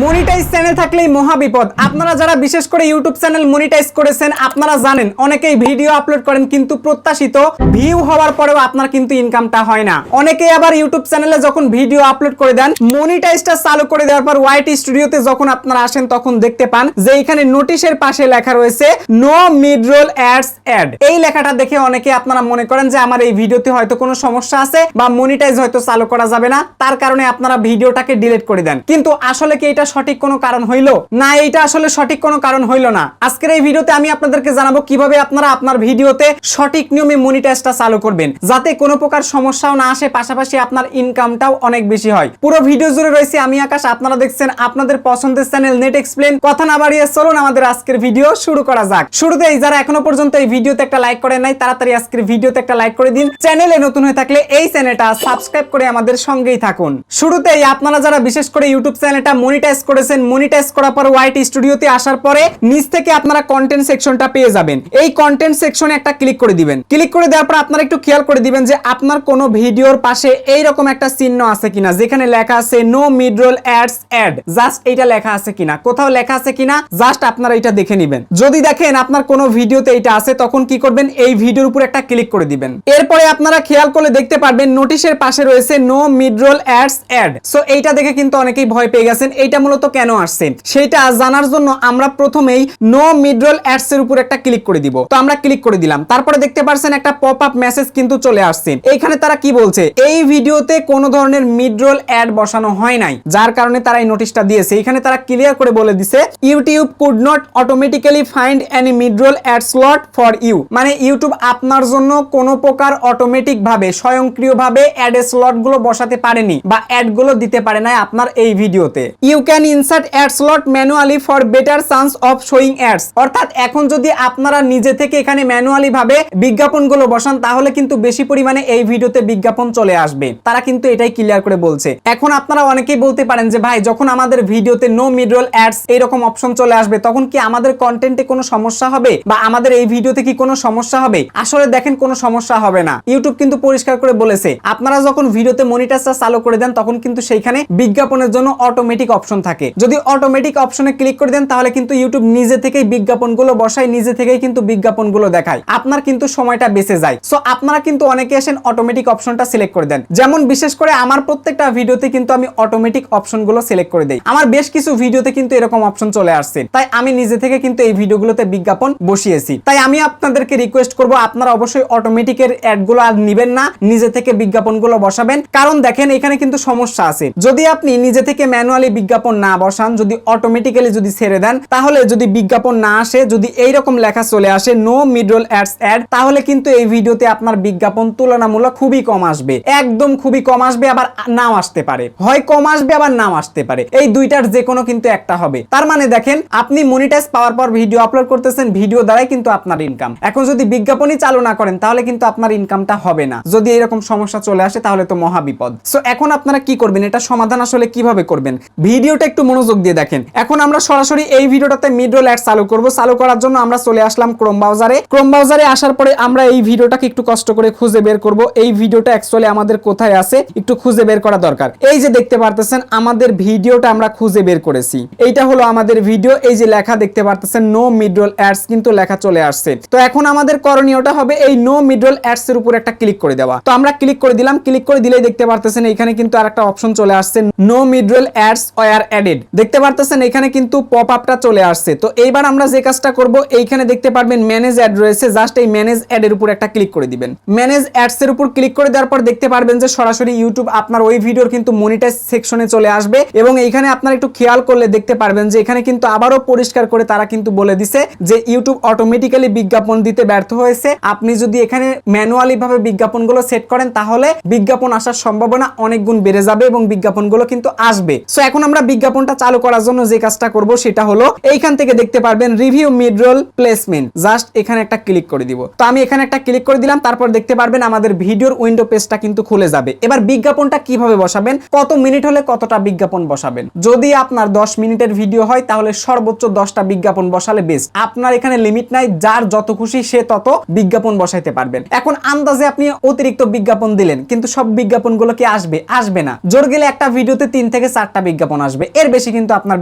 Monetize channel থাকলেই মহা বিপদ। আপনারা যারা বিশেষ করে ইউটিউব চ্যানেল মনিটাইজ করেছেন আপনারা জানেন অনেকেই ভিডিও আপলোড করেন কিন্তু প্রত্যাশিত ভিউ হওয়ার পরেও আপনার কিন্তু ইনকামটা হয় না। অনেকেই আবার ইউটিউব চ্যানেলে যখন ভিডিও আপলোড করে দেন মনিটাইজটা চালু করে দেওয়ার পর ওয়াইটি স্টুডিওতে যখন আপনারা আসেন তখন দেখতে পান যে এখানে নোটিশের পাশে লেখা রয়েছে নো মিডরোল অ্যাডস অ্যাড। এই লেখাটা দেখে অনেকে আপনারা মনে করেন যে আমার এই ভিডিওতে হয়তো কোনো সমস্যা আছে বা মনিটাইজ হয়তো চালু করা যাবে না, তার কারণে আপনারা ভিডিওটাকে ডিলিট করে দেন। কিন্তু আসলে কি এটা সঠিক কোনো কারণ হইল না? এটা আসলে সঠিক কোনো কারণ হইল না। আজকের এই ভিডিওতে আমি আপনাদেরকে জানাবো কিভাবে আপনারা আপনার ভিডিওতে সঠিক নিয়মে মনিটাইজটা চালু করবেন যাতে কোনো প্রকার সমস্যাও না আসে, পাশাপাশি আপনার ইনকামটাও অনেক বেশি হয়। পুরো ভিডিও জুড়ে রয়েছে আমি আকাশ, আপনারা দেখছেন আপনাদের পছন্দের চ্যানেল নেট এক্সপ্লেন। কথা না বাড়িয়ে চলুন আমাদের আজকের ভিডিও শুরু করা যাক। শুরুতেই যারা এখনো পর্যন্ত এই ভিডিওতে একটা লাইক করেন নাই তাড়াতাড়ি আজকের ভিডিওতে একটা লাইক করে দিন। চ্যানেলে নতুন হয়ে থাকলে এই চ্যানেলটা সাবস্ক্রাইব করে আমাদের সঙ্গেই থাকুন। শুরুতেই আপনারা যারা বিশেষ করে ইউটিউব চ্যানেলটা মনিটাইজ করেছেন, মনিটাইজ করার পর ওয়াইটি স্টুডিওতে আসার পরে নিচ থেকে আপনারা কন্টেন্ট সেকশনটা পেয়ে যাবেন। এই কন্টেন্ট সেকশনে একটা ক্লিক করে দিবেন। ক্লিক করে দেওয়ার পর আপনারা একটু খেয়াল করে দিবেন যে আপনার কোনো ভিডিওর পাশে এইরকম একটা চিহ্ন আছে কিনা যেখানে লেখা আছে নো মিডরোল অ্যাডস অ্যাড। জাস্ট এইটা লেখা আছে কিনা, কোথাও লেখা আছে কিনা জাস্ট আপনারা এটা দেখে নেবেন। যদি দেখেন আপনার কোনো ভিডিওতে এটা আছে তখন কি করবেন, এই ভিডিওর উপর একটা ক্লিক করে দিবেন। এরপরে আপনারা খেয়াল করলে দেখতে পারবেন নোটিশের পাশে রয়েছে নো মিডরোল অ্যাডস অ্যাড। সো এইটা দেখে কিন্তু অনেকেই ভয় পেয়ে গেছেন। এইটা মূলত কেন আসছে সেটা জানার জন্য আমরা প্রথমেই নো মিডরোল অ্যাডস এর উপর একটা ক্লিক করে দিব। তো আমরা ক্লিক করে দিলাম, তারপরে দেখতে পাচ্ছেন একটা পপ আপ মেসেজ কিন্তু চলে আসছে। এইখানে তারা কি বলছে, এই ভিডিওতে কোনো ধরনের মিডরোল অ্যাড বসানো হয় নাই, যার কারণে তারা এই নোটিশটা দিয়েছে। এখানে তারা ক্লিয়ার করে বলে দিছে YouTube could not automatically find any midroll ad slot for you. মানে ইউটিউব আপনার জন্য কোনো প্রকার অটোমেটিক ভাবে স্বয়ংক্রিয়ভাবে অ্যাড স্লট গুলো বসাতে পারেনি বা অ্যাড গুলো দিতে পারে না আপনার এই ভিডিওতে। You can insert ad slot manually for better chance of showing ads. অর্থাৎ এখন যদি আপনারা নিজে থেকে এখানে ম্যানুয়ালি ভাবে বিজ্ঞাপনগুলো বসান তাহলে কিন্তু বেশি পরিমাণে এই ভিডিওতে বিজ্ঞাপন চলে আসবে। তারা কিন্তু এটাই ক্লিয়ার করে বলছে। এখন আপনারা অনেকেই বলতে পারেন যে ভাই যখন আমাদের ভিডিওতে নো মিডরোল অ্যাডস এরকম অপশন চলে আসবে তখন কি আমাদের কন্টেন্টে কোনো সমস্যা হবে বা আমাদের এই ভিডিওতে কি কোনো সমস্যা হবে? আসলে দেখেন কোনো সমস্যা হবে না। ইউটিউব কিন্তু পরিষ্কার করে বলেছে আপনারা যখন ভিডিওতে মনিটাইজটা চালু করে দেন তখন কিন্তু সেইখানে বিজ্ঞাপনের জন্য অটোমেটিক অপশন থাকে। যদি অটোমেটিক অপশনে ক্লিক করে দেন তাহলে কিন্তু ইউটিউব নিজে থেকেই বিজ্ঞাপনগুলো বসায়, নিজে থেকেই কিন্তু বিজ্ঞাপনগুলো দেখায়, আপনার কিন্তু সময়টা বেঁচে যায়। সো আপনারা কিন্তু অনেকে আসেন অটোমেটিক অপশনটা সিলেক্ট করে দেন। যেমন বিশেষ করে আমার প্রত্যেকটা ভিডিওতে কিন্তু আমি অটোমেটিক অপশনগুলো সিলেক্ট করে দেই। আমার বেশ কিছু ভিডিওতে কিন্তু এরকম অপশন চলে আসছে, তাই আমি নিজে থেকে কিন্তু এই ভিডিওগুলোতে বিজ্ঞাপন বসিয়েছি। তাই আমি আপনাদেরকে রিকোয়েস্ট করব আপনারা অবশ্যই অটোমেটিকের অ্যাডগুলো আর নেবেন না, নিজে থেকে বিজ্ঞাপনগুলো বসাবেন। কারণ দেখেন এখানে কিন্তু সমস্যা আছে। যদি আপনি নিজে থেকে ম্যানুয়ালি বিজ্ঞাপন না বসান, যদি অটোমেটিক্যালি যদি ছেড়ে দেন, তাহলে যদি বিজ্ঞাপন না আসে, যদি এইরকম লেখা চলে আসে নো মিডরোল অ্যাডস অ্যাড, তাহলে কিন্তু এই ভিডিওতে আপনার বিজ্ঞাপন তুলনামূলক খুবই কম আসবে, একদম খুবই কম আসবে, আবার নাও আসতে পারে, হয় কম আসবে আবার নাও আসতে পারে। এই দুইটার যে কোনো কিন্তু একটা হবে। তার মানে দেখেন আপনি মনিটাইজ পাওয়ার পর ভিডিও আপলোড করতেছেন, ভিডিও দ্বারাই কিন্তু আপনার ইনকাম। এখন যদি বিজ্ঞাপনই চালু না করেন তাহলে কিন্তু আপনার ইনকামটা হবে না। যদি এরকম সমস্যা চলে আসে তাহলে তো মহা বিপদ। সো এখন আপনারা কি করবেন, এটা সমাধান আসলে কিভাবে করবেন ভিডিওটা একটু মনোযোগ দিয়ে দেখেন। এখন আমরা সরাসরি এই ভিডিওটাতে মিডরোল অ্যাড চালু করব। চালু করার জন্য আমরা চলে আসলাম ক্রোম ব্রাউজারে। ক্রোম ব্রাউজারে আসার পরে আমরা এই ভিডিওটাকে একটু কষ্ট করে খুঁজে বের করব। এই ভিডিওটা অ্যাকচুয়ালি আমাদের কোথায় আছে একটু খুঁজে বের করা দরকার। এই যে দেখতে পারতেছেন আমাদের ভিডিওটা আমরা খুঁজে বের করেছি। এইটা হলো আমাদের ভিডিও। এই যে লেখা দেখতে পারতেছেন নো মিডরোল অ্যাডস কিন্তু লেখা চলে আসছে। তো এখন আমাদের করণীয়টা হবে এই নো মিডরোল অ্যাডস এর উপর একটা ক্লিক করে দেওয়া। তো আমরা ক্লিক করে দিলাম। ক্লিক করে দিলেই দেখতে পারতেছেন এখানে কিন্তু আরেকটা অপশন চলে আসছে নো মিডরোল অ্যাডস ওয়্যার অ্যাডেড। দেখতে পারতেছেন এখানে কিন্তু পপ আপটা চলে আসছে। তো এইবার আমরা যে কাজটা করব, এইখানে দেখতে পারবেন ম্যানেজ অ্যাড রয়েছে, জাস্ট এই ম্যানেজ অ্যাড এর উপর একটা ক্লিক করে দিবেন। ম্যানেজ অ্যাডস এর উপর ক্লিক করে দেওয়ার পর দেখতে পারবেন যে সরাসরি ইউটিউব আপনার ওই ভিডিওর কিন্তু মনিটাইজ সেকশনে চলে আসবে এবং এইখানে আপনারা একটু খেয়াল করলে দেখতে পারবেন যে এখানে কিন্তু আবারও পরিষ্কার করে তারা কিন্তু বলে দিছে যে ইউটিউব অটোমেটিক্যালি বিজ্ঞাপন দিতে ব্যর্থ হয়েছে। আপনি যদি এখানে ম্যানুয়ালি ভাবে বিজ্ঞাপনগুলো সেট করেন তাহলে বিজ্ঞাপন আসার সম্ভাবনা অনেক গুণ বেড়ে যাবে এবং বিজ্ঞাপনগুলো কিন্তু আসবে। সো এখন আমরা বিজ্ঞাপনটা চালু করার জন্য যে কাজটা করব সেটা হলো এইখান থেকে দেখতে পারবেন রিভিউ মিডরোল প্লেসমেন্ট, জাস্ট এখানে একটা ক্লিক করে দিব। তো আমি এখানে একটা ক্লিক করে দিলাম। তারপর দেখতে পারবেন আমাদের ভিডিওর উইন্ডো পেজটা কিন্তু খুলে যাবে। এবার বিজ্ঞাপনটা কিভাবে বসাবেন, কত মিনিট হলে কতটা বিজ্ঞাপন বসাবেন। যদি আপনার 10 মিনিটের ভিডিও হয় তাহলে সর্বোচ্চ 10টা বিজ্ঞাপন বসালে বেস্ট। আপনার এখানে লিমিট নাই, যার যত খুশি সে তত বিজ্ঞাপন বসাইতে পারবেন। এখন আন্দাজে আপনি অতিরিক্ত বিজ্ঞাপন দিলেন কিন্তু সব বিজ্ঞাপনগুলো কি আসবে? আসবে না। জোর গেলে একটা ভিডিওতে 3 থেকে 4টা বিজ্ঞাপন আসবে, আসবে, এর বেশি কিন্তু আপনার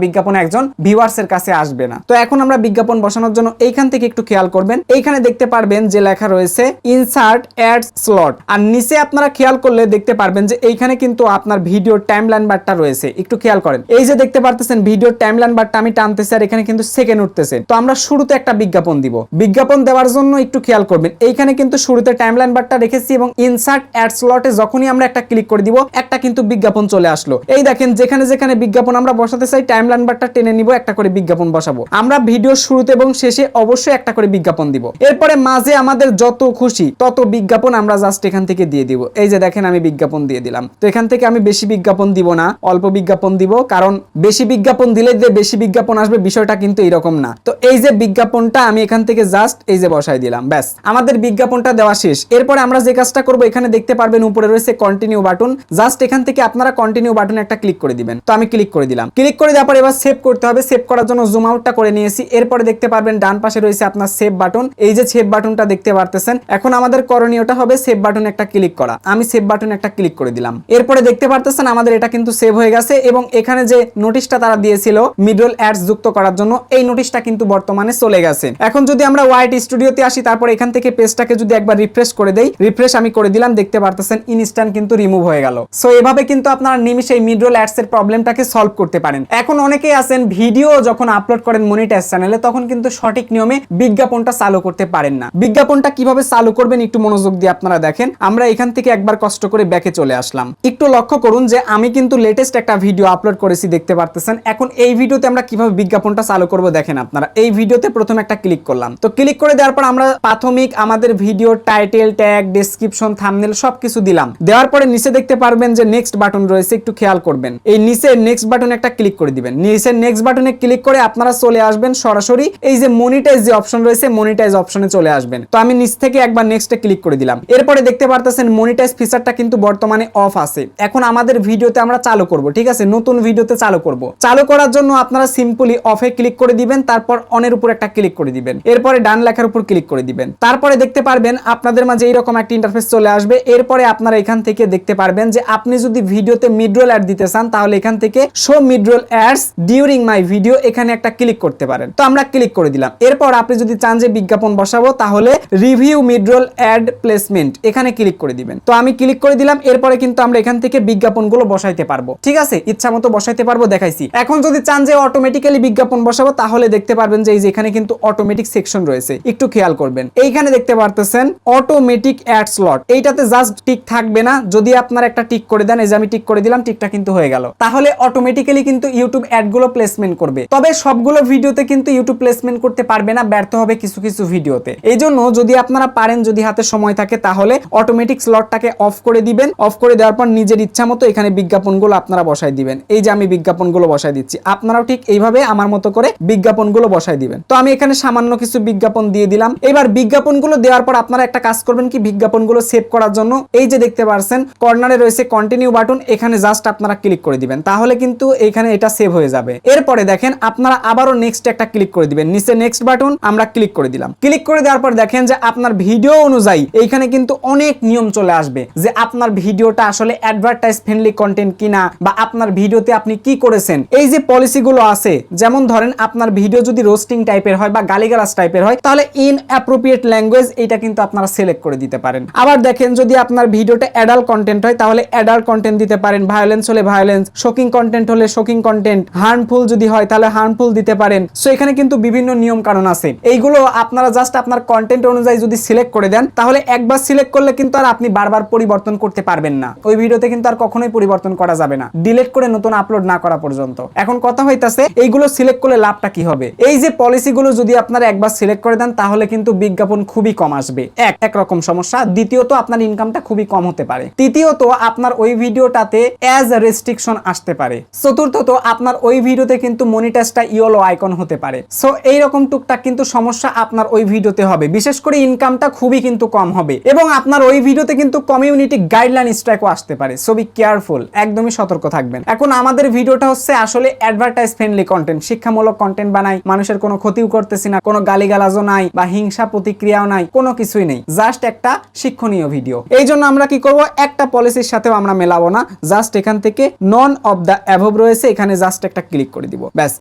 বিজ্ঞাপন একজন ভিউয়ার্স এর কাছে আসবে না। তো এখন আমরা বিজ্ঞাপন বসানোর জন্য এইখান থেকে একটু খেয়াল করবেন, এইখানে দেখতে পারবেন যে লেখা রয়েছে ইনসার্ট অ্যাডস স্লট, আর নিচে আপনারা খেয়াল করলে দেখতে পারবেন যে এইখানে কিন্তু আপনার ভিডিও টাইমলাইন বারটা রয়েছে। একটু খেয়াল করেন, এই যে দেখতে পারতেছেন ভিডিও টাইমলাইন বারটা আমি টানতেছি আর এখানে কিন্তু সেকেন্ড উঠতেছে। তো আমরা শুরুতে একটা বিজ্ঞাপন দিব, বিজ্ঞাপন দেওয়ার জন্য একটু খেয়াল করবেন এইখানে কিন্তু শুরুতে টাইমলাইন বারটা রেখেছি এবং ইনসার্ট অ্যাড স্লটে যখনই আমরা একটা ক্লিক করে দিব একটা কিন্তু বিজ্ঞাপন চলে আসলো। এই দেখেন যেখানে যেখানে বিজ্ঞাপন আমরা বসাতে চাই টাইমলাইন বারটা টেনে নিব, একটা করে বিজ্ঞাপন বসাবো। আমরা ভিডিওর শুরুতে এবং শেষে অবশ্যই একটা করে বিজ্ঞাপন দিব, এরপরে মাঝে আমাদের যত খুশি তত বিজ্ঞাপন আমরা জাস্ট এখান থেকে দিয়ে দিব। এই যে দেখেন আমি বিজ্ঞাপন দিয়ে দিলাম। তো এখান থেকে আমি বেশি বিজ্ঞাপন দিব না, অল্প বিজ্ঞাপন দিব, কারণ বেশি বিজ্ঞাপন দিলে যে বেশি বিজ্ঞাপন আসবে বিষয়টা কিন্তু এরকম না। তো এই যে বিজ্ঞাপনটা আমি এখান থেকে জাস্ট এই যে বসাই দিলাম, ব্যাস আমাদের বিজ্ঞাপনটা দেওয়া শেষ। এরপরে আমরা যে কাজটা করব, এখানে দেখতে পারবেন উপরে রয়েছে কন্টিনিউ বাটন, জাস্ট এখান থেকে আপনারা কন্টিনিউ বাটনে একটা ক্লিক করে দিবেন। তো আমি ক্লিক করে দিলাম, ক্লিক করে দেওয়ার পর এবার সেভ করতে হবে। সেভ করার জন্য জুম আউটটা করে নিয়েছি। এরপরে দেখতে পারবেন ডান পাশে রয়েছে আপনার সেভ বাটন, এই যে সেভ বাটনটা দেখতে পারতেছেন। এখন আমাদের করণীয়টা হবে সেভ বাটনে একটা ক্লিক করা। আমি সেভ বাটনে একটা ক্লিক করে দিলাম। এরপরে দেখতে পারতেছেন আমাদের এটা কিন্তু সেভ হয়ে গেছে এবং এখানে যে নোটিশটা তারা দিয়েছিল মিডল অ্যাডস যুক্ত করার জন্য, এই নোটিশটা কিন্তু বর্তমানে চলে গেছে। এখন যদি আমরা ওয়াইট স্টুডিওতে আসি, তারপর এখান থেকে পেজটাকে যদি একবার রিফ্রেশ করে দেই, রিফ্রেশ আমি করে দিলাম, দেখতে পারতেছেন ইনস্ট্যান্ট কিন্তু রিমুভ হয়ে গেল। সো এভাবে কিন্তু আপনারা নিমিষে মিডল অ্যাডস এর প্রবলেমটাকে সলভ করতে পারেন। এখন অনেকেই আছেন ভিডিও যখন আপলোড করেন মনিটাইজ চ্যানেলে তখন কিন্তু সঠিক নিয়মে বিজ্ঞাপনটা চালু করতে পারেন না। বিজ্ঞাপনটা কিভাবে চালু করবেন একটু মনোযোগ দিয়ে আপনারা দেখেন। আমরা এখান থেকে একবার কষ্ট করে ব্যাকে চলে আসলাম। একটু লক্ষ্য করুন যে আমি কিন্তু লেটেস্ট একটা ভিডিও আপলোড করেছি, দেখতে পারতেছেন। এখন এই ভিডিওতে আমরা কিভাবে বিজ্ঞাপনটা চালু করব দেখেন আপনারা। এই ভিডিওতে প্রথমে একটা ক্লিক করলাম, তো ক্লিক করে দেওয়ার পর আমরা প্রাথমিক আমাদের video title, tag, description, thumbnail সবকিছু দিলাম। দেওয়ার পরে নিচে দেখতে পারবেন যে নেক্সট বাটন রয়েছে, একটু খেয়াল করবেন। এই নিচে নেক্সট বাটনে একটা ক্লিক করে দিবেন। নিচে নেক্সট বাটনে ক্লিক করে আপনারা চলে আসবেন সরাসরি এই যে মনিটাইজ যে অপশন রয়েছে মনিটাইজ অপশনে চলে আসবেন। তো আমি নিচ থেকে একবার নেক্সটে ক্লিক করে দিলাম। এরপরে দেখতে পারতেছেন মনিটাইজ ফিচারটা কিন্তু বর্তমানে অফ আছে। এখন আমাদের ভিডিওতে আমরা চালু করব, ঠিক আছে, নতুন ভিডিওতে চালু করব। চালু করার জন্য আপনারা সিম্পলি অফে ক্লিক করে দিবেন, তারপর অনের উপর একটা ক্লিক করে দিবেন, এরপরে ডান লেখার উপর ক্লিক করে দিবেন। তারপরে দেখতে পারবেন আপনাদের মাঝে এইরকম একটা ইন্টারফেস চলে আসবে। এরপরে আপনারা এখান থেকে দেখতে পারবেন যে আপনি যদি ভিডিওতে মিডরোল অ্যাড দিতে চান তাহলে এখান থেকে show midroll ads during my video এখানে একটা ক্লিক করতে পারেন। তো আমরা ক্লিক করে দিলাম। এরপর আপনি যদি চান যে বিজ্ঞাপন বসাবো তাহলে রিভিউ মিডরোল অ্যাড প্লেসমেন্ট এখানে ক্লিক করে দিবেন। তো আমি ক্লিক করে দিলাম। এরপরে কিন্তু আমরা এখান থেকে বিজ্ঞাপনগুলো বসাইতে পারবো, ঠিক আছে, ইচ্ছা মতো বসাইতে পারবো, দেখাইছি। এখন যদি চান যে অটোমেটিক্যালি বিজ্ঞাপন বসাবো তাহলে দেখতে পারবেন যে এই যে এখানে কিন্তু অটোমেটিক সেকশন রয়েছে, একটু খেয়াল করবেন। এইখানে দেখতে পারতেছেন অটোমেটিক অ্যাড স্লট, এইটাতে জাস্ট টিক থাকবে না, যদি আপনারা একটা টিক করে দেন, এই যে আমি টিক করে দিলাম, টিকটা কিন্তু হয়ে গেল, তাহলে অটোমেটিক্যালি কিন্তু ইউটিউব অ্যাড গুলো প্লেসমেন্ট করবে। তবে সবগুলো ভিডিওতে কিন্তু ইউটিউব প্লেসমেন্ট করতে পারবে না, ব্যর্থ হবে কিছু কিছু ভিডিওতে। এই জন্য যদি আপনারা পারেন, যদি হাতে সময় থাকে তাহলে অটোমেটিক স্লটটাকে অফ করে দিবেন। অফ করে দেওয়ার পর নিজের ইচ্ছা মতো এখানে বিজ্ঞাপনগুলো আপনারা বসাই দিবেন। এই যে আমি বিজ্ঞাপনগুলো বসাই দিচ্ছি, আপনারাও ঠিক এইভাবে আমার মতো করে বিজ্ঞাপনগুলো বসাই দিবেন। তো আমি এখানে সামান্য কিছু বিজ্ঞাপন দিয়ে দিলাম। এবার বিজ্ঞাপনগুলো দেওয়ার পর আপনারা একটা কাজ করবেন কি, বিজ্ঞাপনগুলো সেভ করার জন্য এই যে দেখতে পাচ্ছেন কর্নারে রয়েছে কন্টিনিউ বাটন, এখানে জাস্ট আপনারা ক্লিক করে দিবেন, তাহলে কিন্তু এখানে এটা সেভ হয়ে যাবে। এরপরে দেখেন আপনারা আবারও নেক্সট একটা ক্লিক করে দিবেন, নিচে নেক্সট বাটন আমরা ক্লিক করে দিলাম। ক্লিক করে দেওয়ার পর দেখেন যে আপনার ভিডিও অনুযায়ী এইখানে কিন্তু অনেক নিয়ম চলে আসবে যে আপনার ভিডিওটা আসলে অ্যাডভার্টাইজ ফ্রেন্ডলি কন্টেন্ট কিনা, বা আপনার ভিডিওতে আপনি কি করেছেন। এই যে পলিসিগুলো আছে, যেমন ধরেন আপনার ভিডিও যদি রোস্টিং টাইপের হয় বা গালিগালাজ টাইপের হয় তাহলে ইন অ্যাপ্রোপ্রিয়েট ল্যাঙ্গুয়েজ এটা কিন্তু আপনারা সিলেক্ট করে দিতে পারেন। আবার দেখেন যদি আপনার ভিডিওটা অ্যাডাল্ট কন্টেন্ট হয় তাহলে অ্যাডাল্ট কন্টেন্ট দিতে পারেন, ভায়োলেন্স হলে ভায়োলেন্স, শোকিং কন্টেন্ট হলে শোকিং কন্টেন্ট, হার্মফুল যদি হয় তাহলে হার্মফুল দিতে পারেন। সো এখানে কিন্তু বিভিন্ন নিয়ম কানুন আছে, এইগুলো আপনারা জাস্ট আপনার কন্টেন্ট অনুযায়ী যদি সিলেক্ট করে দেন তাহলে একবার সিলেক্ট করলে কিন্তু আর আপনি বারবার পরিবর্তন করতে পারবেন না, ওই ভিডিওতে কিন্তু আর কখনোই পরিবর্তন করা যাবে না ডিলিট করে নতুন আপলোড না করা পর্যন্ত। এখন কথা হইতাছে এইগুলো সিলেক্ট করলে লাভটা কি হবে। এই যে পলিসিগুলো যদি আপনারা একবার সিলেক্ট করে দেন তাহলে কিন্তু বিজ্ঞাপন খুবই কম আসবে, এক রকম সমস্যা। দ্বিতীয়ত আপনার ইনকামটা খুবই কম হতে পারে। তৃতীয়ত আপনার ওই ভিডিওটাতে অ্যাজ রেস্ট্রিকশন আসতে পারে। চতুর্থত আপনার ওই ভিডিওতে কিন্তু মনিটাইজটা ইয়েলো আইকন হতে পারে। সো এইরকম টুকটাক কিন্তু সমস্যা আপনার ওই ভিডিওতে হবে, বিশেষ করে ইনকামটা খুবই কিন্তু কম হবে এবং আপনার ওই ভিডিওতে কিন্তু কমিউনিটি গাইডলাইন স্ট্রাইকও আসতে পারে। সো বি কেয়ারফুল, একদমই সতর্ক থাকবেন। এখন আমাদের ভিডিওটা হচ্ছে আসলে অ্যাডভার্টাইজ ফ্রেন্ডলি কন্টেন্ট, শিক্ষামূলক কন্টেন্ট বানাই, মানুষের কোনো ক্ষতিও করতেছি না, কোনো গালিগালাজও নাই বা হিংসা প্রতিক্রিয়াও নাই, কোনো কিছুই নেই, জাস্ট একটা শিক্ষণীয় ভিডিও। এই জন্য আমরা কি করব, একটা পলিসির সাথেও আমরা মেলাবো না, জাস্ট এখান থেকে নন অফ দ্য অ্যাভব সব রয়েছে, এখানে জাস্ট একটা ক্লিক করে দিব। ব্যাস,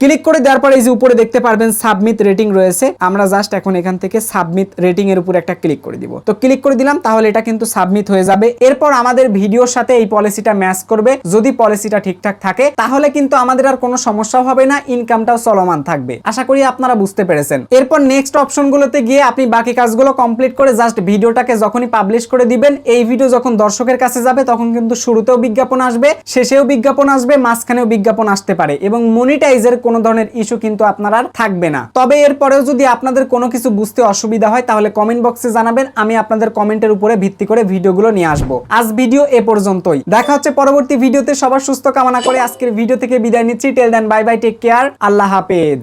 ক্লিক করে দেওয়ার পরে এই যে উপরে দেখতে পারবেন সাবমিট রেটিং রয়েছে, আমরা জাস্ট এখন এখান থেকে সাবমিট রেটিং এর উপর একটা ক্লিক করে দিব। তো ক্লিক করে দিলাম, তাহলে এটা কিন্তু সাবমিট হয়ে যাবে। এরপর আমাদের ভিডিওর সাথে এই পলিসিটা ম্যাচ করবে। যদি পলিসিটা ঠিকঠাক থাকে তাহলে কিন্তু আমাদের আর কোনো সমস্যা হবে না, ইনকামটাও চলমান থাকবে। আশা করি আপনারা বুঝতে পেরেছেন। এরপর নেক্সট অপশনগুলোতে গিয়ে আপনি বাকি কাজগুলো কমপ্লিট করে জাস্ট ভিডিওটাকে যখনই পাবলিশ করে দিবেন, এই ভিডিও যখন দর্শকের কাছে যাবে তখন কিন্তু শুরুতেও বিজ্ঞাপন আসবে, শেষেও বিজ্ঞাপন আসবে, মাঝখানেও বিজ্ঞাপন আসতে পারে এবং মনিটাইজের কোনো ধরনের ইস্যু কিন্তু আপনার আর থাকবে না। তবে এরপরেও যদি আপনাদের কোনো কিছু বুঝতে অসুবিধা হয় তাহলে কমেন্ট বক্সে জানাবেন, আমি আপনাদের কমেন্টের উপরে ভিত্তি করে ভিডিওগুলো নিয়ে আসবো। আজ ভিডিও এ পর্যন্তই, দেখা হচ্ছে পরবর্তী ভিডিওতে। সবার সুস্থ কামনা করে আজকের ভিডিও থেকে বিদায় নিচ্ছি। টেল দেন, বাই বাই, টেক কেয়ার, আল্লাহ হাফেজ।